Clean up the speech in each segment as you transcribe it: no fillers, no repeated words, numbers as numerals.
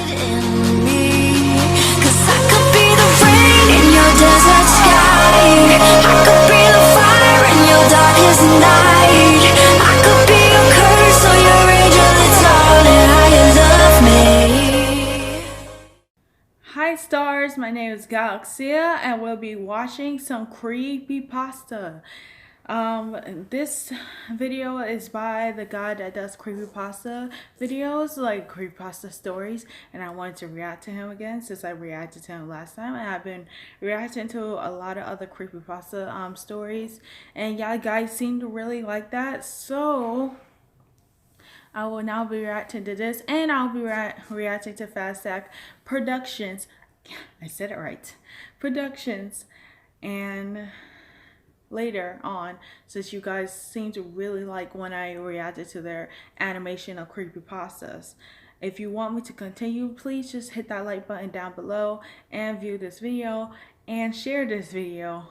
in me. 'Cause I could be the rain in your desert sky. I could be the fire in your darkest night. I could be your curse or your angel. It's all in how you love me. Hi stars, my name is Galaxia and we'll be watching some Creepypasta. This video is by the guy that does Creepypasta videos, like Creepypasta stories, and I wanted to react to him again since I reacted to him last time, and I've been reacting to a lot of other Creepypasta stories, and y'all guys seem to really like that, so I will now be reacting to this, and I'll be reacting to Fast Stack Productions. I said it right. Productions. And later on, since you guys seem to really like when I reacted to their animation of creepypastas. If you want me to continue, please just hit that like button down below and view this video and share this video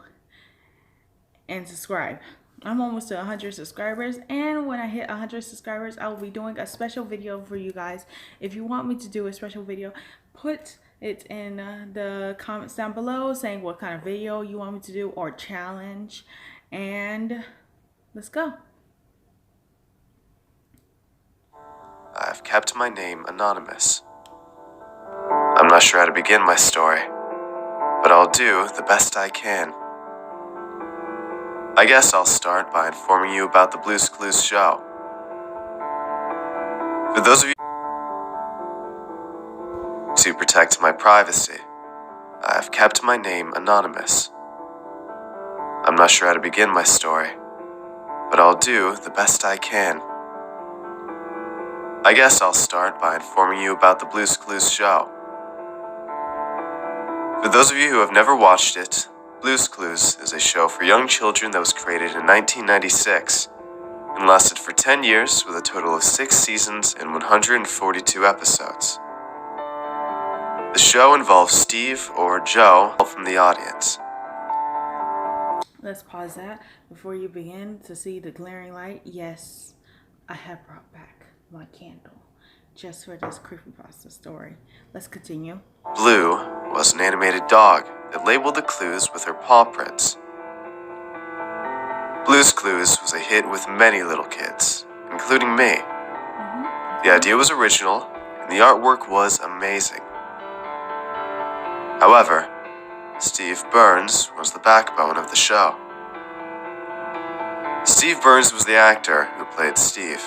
and subscribe. I'm almost to 100 subscribers, and when I hit 100 subscribers, I will be doing a special video for you guys. If you want me to do a special video, put it in the comments down below saying what kind of video you want me to do or challenge, and let's go. I've kept my name anonymous. I'm not sure how to begin my story, but I'll do the best I can. I guess I'll start by informing you about the Blue's Clues show. For those of you to protect my privacy, I have kept my name anonymous. I'm not sure how to begin my story, but I'll do the best I can. I guess I'll start by informing you about the Blue's Clues show. For those of you who have never watched it, Blue's Clues is a show for young children that was created in 1996 and lasted for 10 years with a total of 6 seasons and 142 episodes. The show involves Steve or Joe from the audience. Let's pause that before you begin to see the glaring light. Yes, I have brought back my candle just for this creepypasta story. Let's continue. Blue was an animated dog that labeled the clues with her paw prints. Blue's Clues was a hit with many little kids, including me. The idea was original, and the artwork was amazing. However, Steve Burns was the backbone of the show. Steve Burns was the actor who played Steve.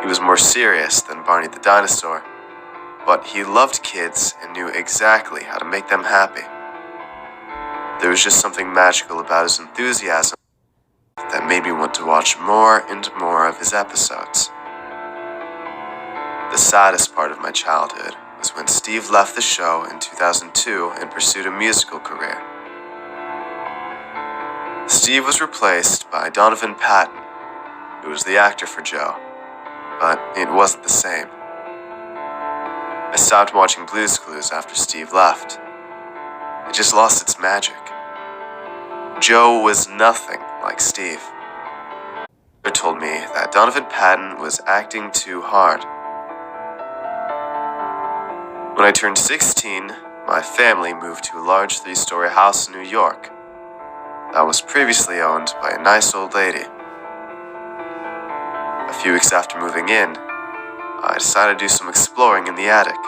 He was more serious than Barney the dinosaur, but he loved kids and knew exactly how to make them happy. There was just something magical about his enthusiasm that made me want to watch more and more of his episodes. The saddest part of my childhood was when Steve left the show in 2002 and pursued a musical career. Steve was replaced by Donovan Patton, who was the actor for Joe, but it wasn't the same. I stopped watching Blue's Clues after Steve left. It just lost its magic. Joe was nothing like Steve. They told me that Donovan Patton was acting too hard. When I turned 16, my family moved to a large 3-story house in New York that was previously owned by a nice old lady. A few weeks after moving in, I decided to do some exploring in the attic.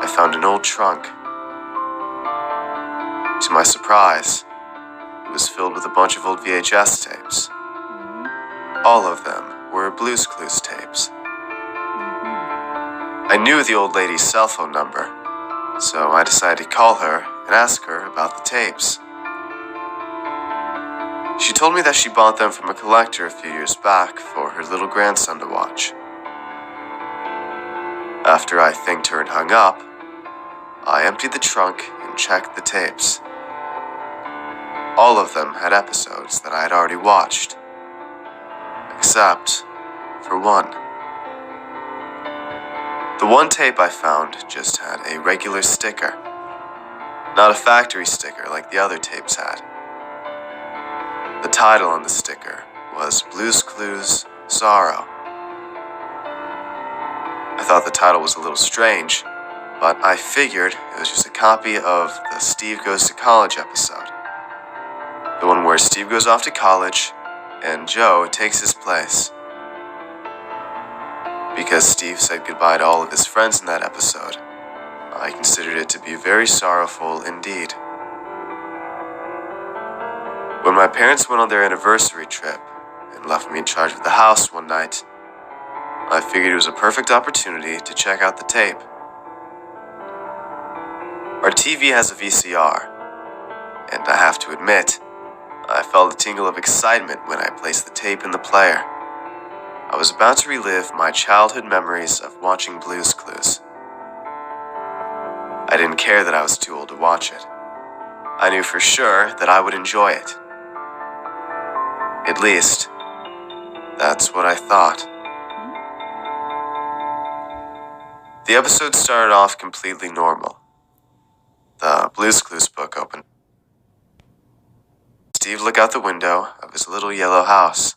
I found an old trunk. To my surprise, it was filled with a bunch of old VHS tapes. All of them were Blue's Clues tapes. I knew the old lady's cell phone number, so I decided to call her and ask her about the tapes. She told me that she bought them from a collector a few years back for her little grandson to watch. After I thanked her and hung up, I emptied the trunk and checked the tapes. All of them had episodes that I had already watched, except for one. The one tape I found just had a regular sticker, not a factory sticker like the other tapes had. The title on the sticker was Blue's Clues Sorrow. I thought the title was a little strange, but I figured it was just a copy of the Steve Goes to College episode. The one where Steve goes off to college and Joe takes his place. Because Steve said goodbye to all of his friends in that episode, I considered it to be very sorrowful indeed. When my parents went on their anniversary trip and left me in charge of the house one night, I figured it was a perfect opportunity to check out the tape. Our TV has a VCR, and I have to admit, I felt a tingle of excitement when I placed the tape in the player. I was about to relive my childhood memories of watching Blue's Clues. I didn't care that I was too old to watch it. I knew for sure that I would enjoy it. At least, that's what I thought. The episode started off completely normal. The Blue's Clues book opened. Steve looked out the window of his little yellow house.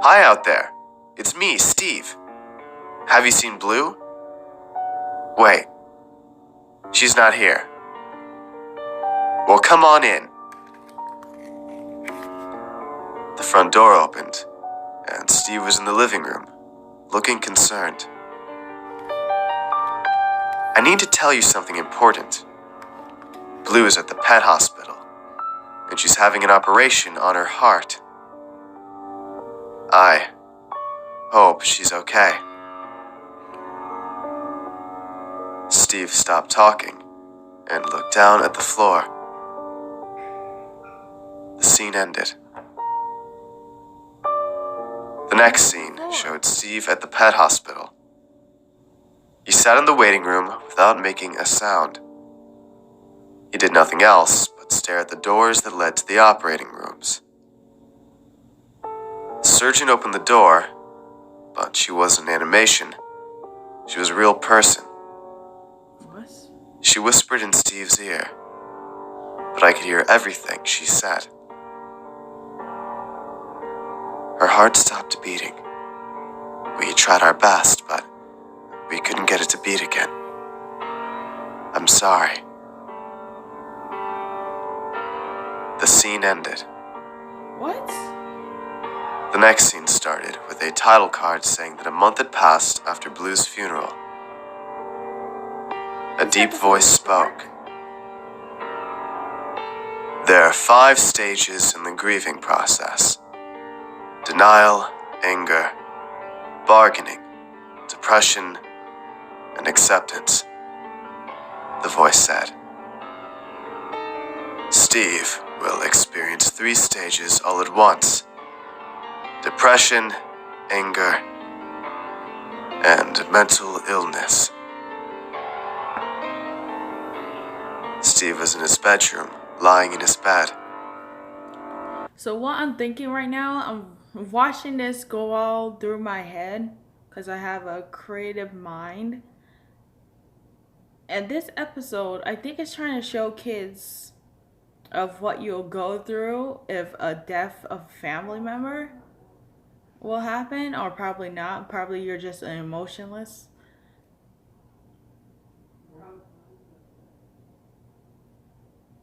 "Hi out there. It's me, Steve. Have you seen Blue? Wait. She's not here. Well, come on in." The front door opened, and Steve was in the living room, looking concerned. "I need to tell you something important. Blue is at the pet hospital, and she's having an operation on her heart. I hope she's okay." Steve stopped talking and looked down at the floor. The scene ended. The next scene showed Steve at the pet hospital. He sat in the waiting room without making a sound. He did nothing else but stare at the doors that led to the operating rooms. The surgeon opened the door, but she wasn't animation. She was a real person. What? She whispered in Steve's ear, but I could hear everything she said. Her heart stopped beating. We tried our best, but we couldn't get it to beat again. I'm sorry. The scene ended. What? The next scene started with a title card saying that a month had passed after Blue's funeral. A deep voice spoke. "There are 5 stages in the grieving process: denial, anger, bargaining, depression, and acceptance," the voice said. "Steve will experience 3 stages all at once: depression, anger, and mental illness." Steve was in his bedroom, lying in his bed. So what I'm thinking right now, I'm watching this go all through my head because I have a creative mind. And this episode, I think it's trying to show kids of what you'll go through if a death of a family member will happen, or probably not. Probably you're just emotionless.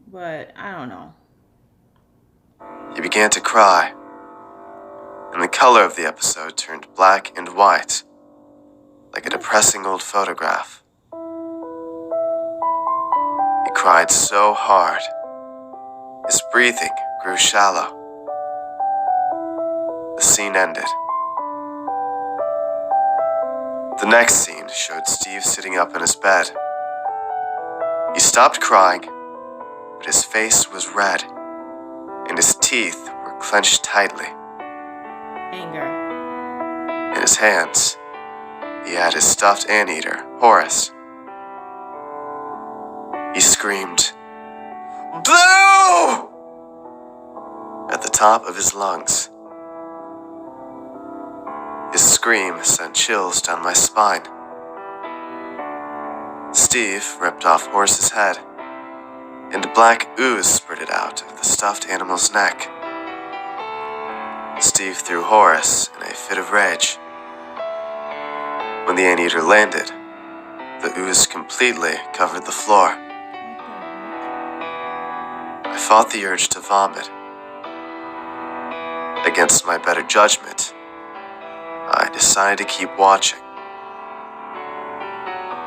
But I don't know. He began to cry, and the color of the episode turned black and white, like a depressing old photograph. He cried so hard, his breathing grew shallow. The scene ended. The next scene showed Steve sitting up in his bed. He stopped crying, but his face was red, and his teeth were clenched tightly. Anger. In his hands, he had his stuffed anteater, Horace. He screamed, "Blue!" at the top of his lungs. His scream sent chills down my spine. Steve ripped off Horace's head, and black ooze spurted out of the stuffed animal's neck. Steve threw Horace in a fit of rage. When the anteater landed, the ooze completely covered the floor. I fought the urge to vomit. Against my better judgment, I decided to keep watching.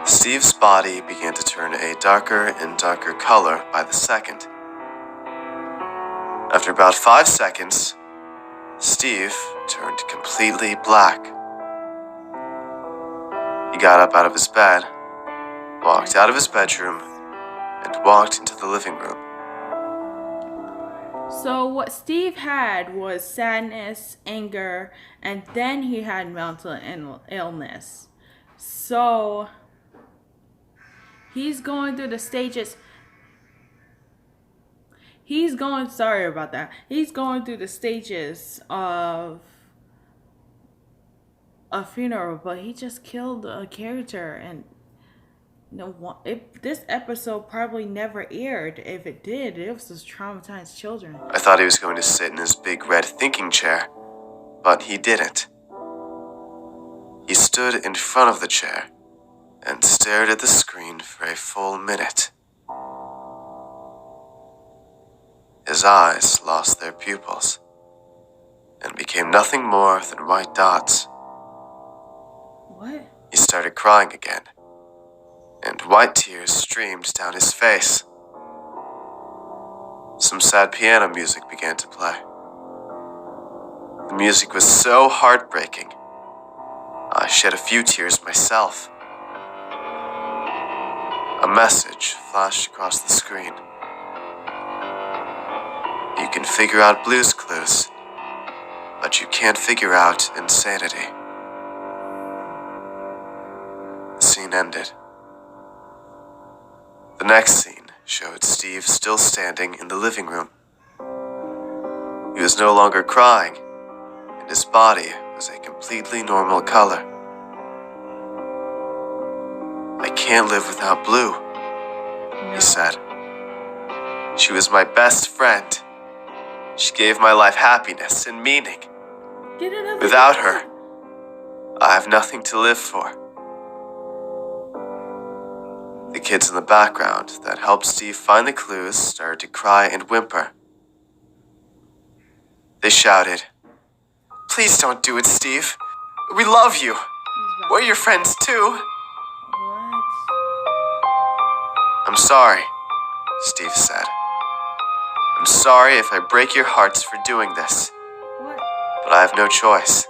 Steve's body began to turn a darker and darker color by the second. After about 5 seconds, Steve turned completely black. He got up out of his bed, walked out of his bedroom, and walked into the living room. So what Steve had was sadness, anger, and then he had mental illness. So he's going through the stages. He's going through the stages of a funeral, but he just killed a character, and this episode probably never aired. If it did, it was just traumatized children. I thought he was going to sit in his big red thinking chair, but he didn't. He stood in front of the chair and stared at the screen for a full minute. His eyes lost their pupils and became nothing more than white dots. What? He started crying again, and white tears streamed down his face. Some sad piano music began to play. The music was so heartbreaking, I shed a few tears myself. A message flashed across the screen. You can figure out Blue's Clues, but you can't figure out insanity. The scene ended. The next scene showed Steve still standing in the living room. He was no longer crying, and his body was a completely normal color. I can't live without Blue, he said. She was my best friend. She gave my life happiness and meaning. Without her, I have nothing to live for. The kids in the background that helped Steve find the clues started to cry and whimper. They shouted, "Please don't do it, Steve. We love you. We're your friends too." What? "I'm sorry," Steve said. "I'm sorry if I break your hearts for doing this, What? but I have no choice.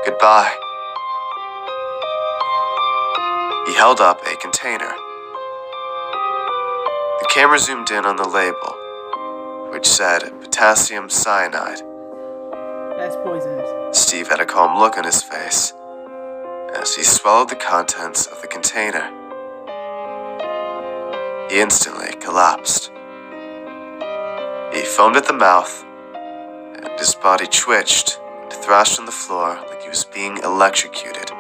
Goodbye." He held up a container. The camera zoomed in on the label, which said potassium cyanide. That's poisonous. Steve had a calm look on his face as he swallowed the contents of the container. He instantly collapsed. He foamed at the mouth, and his body twitched and thrashed on the floor like he was being electrocuted.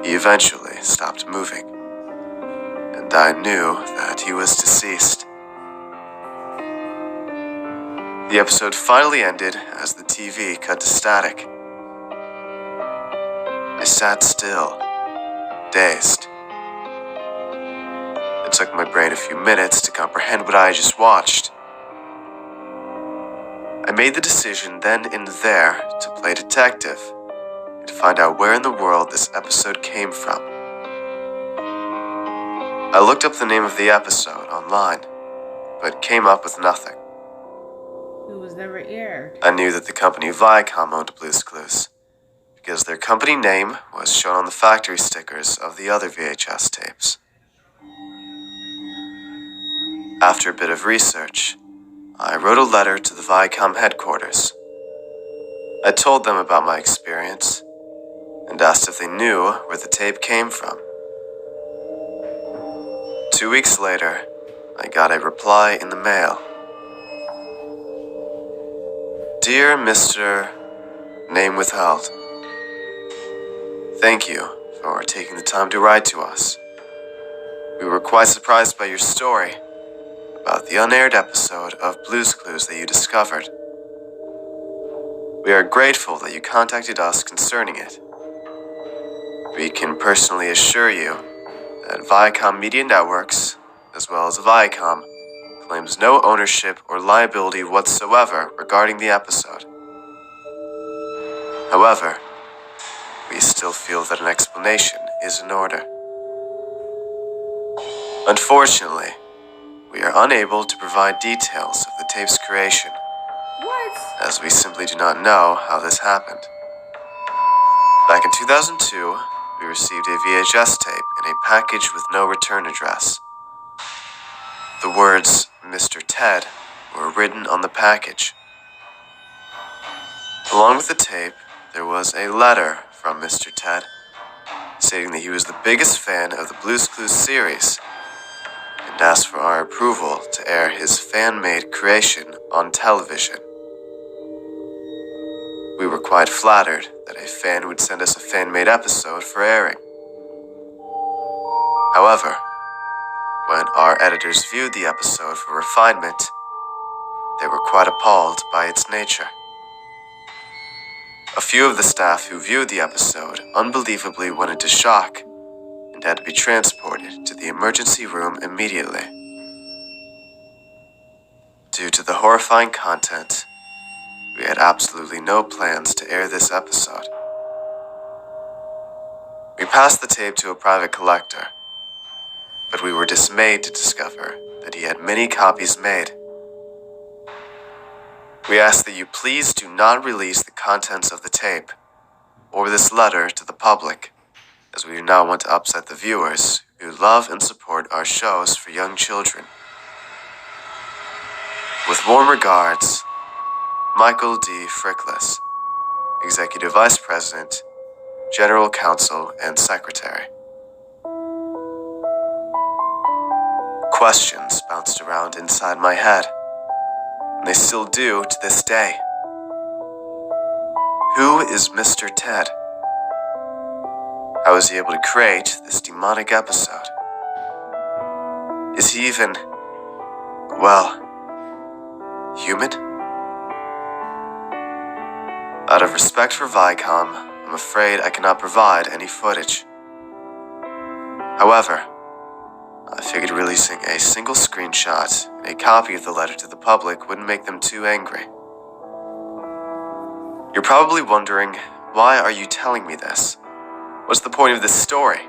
He eventually stopped moving, and I knew that he was deceased. The episode finally ended as the TV cut to static. I sat still, dazed. It took my brain a few minutes to comprehend what I just watched. I made the decision then and there to play detective and to find out where in the world this episode came from. I looked up the name of the episode online, but came up with nothing. It was never aired. I knew that the company Viacom owned Blue's Clues, because their company name was shown on the factory stickers of the other VHS tapes. After a bit of research, I wrote a letter to the Viacom headquarters. I told them about my experience and asked if they knew where the tape came from. 2 weeks later, I got a reply in the mail. "Dear Mr. Name withheld, thank you for taking the time to write to us. We were quite surprised by your story about the unaired episode of Blue's Clues that you discovered. We are grateful that you contacted us concerning it. We can personally assure you that Viacom Media Networks, as well as Viacom, claims no ownership or liability whatsoever regarding the episode. However, we still feel that an explanation is in order. Unfortunately, we are unable to provide details of the tape's creation, What? as we simply do not know how this happened. Back in 2002, we received a VHS tape in a package with no return address. The words Mr. Ted were written on the package. Along with the tape, there was a letter from Mr. Ted stating that he was the biggest fan of the Blue's Clues series and asked for our approval to air his fan-made creation on television. We were quite flattered that a fan would send us a fan-made episode for airing. However, when our editors viewed the episode for refinement, they were quite appalled by its nature. A few of the staff who viewed the episode unbelievably went into shock and had to be transported to the emergency room immediately. Due to the horrifying content, we had absolutely no plans to air this episode. We passed the tape to a private collector, but we were dismayed to discover that he had many copies made. We ask that you please do not release the contents of the tape or this letter to the public, as we do not want to upset the viewers who love and support our shows for young children. With warm regards, Michael D. Frickless, Executive Vice President, General Counsel, and Secretary. Questions bounced around inside my head, and they still do to this day. Who is Mr. Ted? How was he able to create this demonic episode? Is he even, well, human? Out of respect for Viacom, I'm afraid I cannot provide any footage. However, I figured releasing a single screenshot and a copy of the letter to the public wouldn't make them too angry. You're probably wondering, why are you telling me this? What's the point of this story?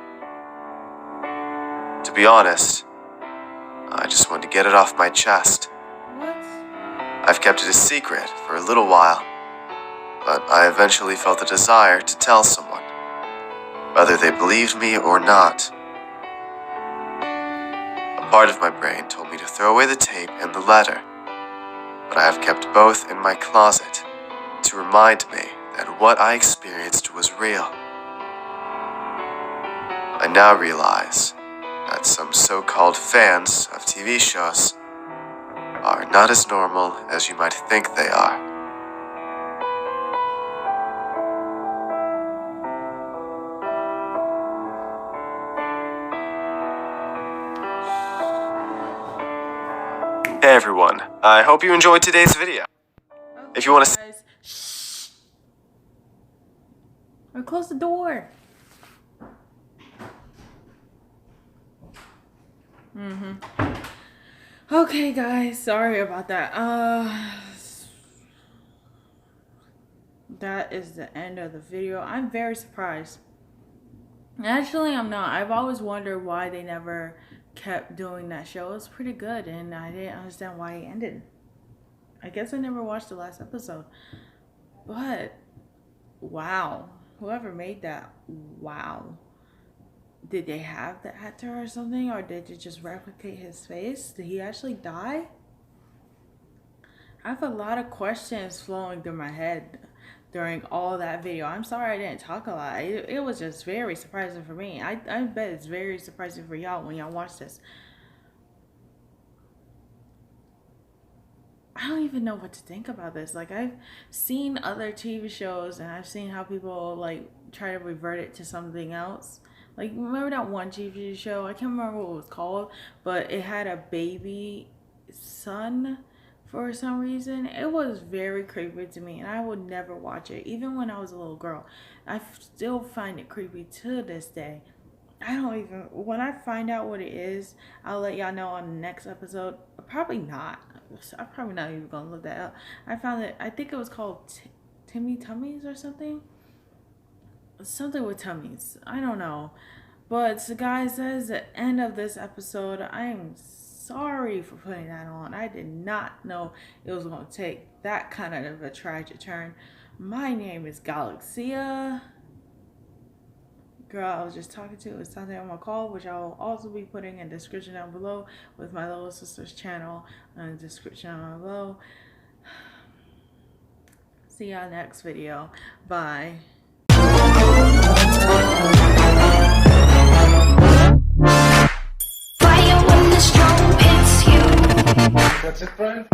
To be honest, I just wanted to get it off my chest. What? I've kept it a secret for a little while, but I eventually felt the desire to tell someone, whether they believed me or not. A part of my brain told me to throw away the tape and the letter, but I have kept both in my closet to remind me that what I experienced was real. I now realize that some so-called fans of TV shows are not as normal as you might think they are. Hey everyone, I hope you enjoyed today's video. If you want to Guys, shh. Or close the door. Okay, guys, sorry about that. That is the end of the video. I'm very surprised. Actually, I'm not. I've always wondered why they never kept doing that show. It was pretty good, and I didn't understand why it ended. I guess I never watched the last episode. But, wow. Whoever made that, wow. Did they have the actor or something? Or did they just replicate his face? Did he actually die? I have a lot of questions flowing through my head during all that video. I'm sorry I didn't talk a lot. It was just very surprising for me. I bet it's very surprising for y'all when y'all watch this. I don't even know what to think about this. Like, I've seen other TV shows and I've seen how people like try to revert it to something else. Like, remember that one TV show? I can't remember what it was called, but it had a baby son for some reason. It was very creepy to me, and I would never watch it. Even when I was a little girl, I still find it creepy to this day. I don't even, when I find out what it is, I'll let y'all know on the next episode. Probably not. I'm probably not even gonna look that up. I found it, I think it was called Timmy Tummies or something. Something with tummies. I don't know. But so guys, that is the end of this episode. I am sorry for putting that on. I did not know it was going to take that kind of a tragic turn. My name is Galaxia. Girl I was just talking to is something on my call, which I will also be putting in the description down below with my little sister's channel in the description down below. See y'all next video. Bye. Fire when the strong hits you. That's it, Brian?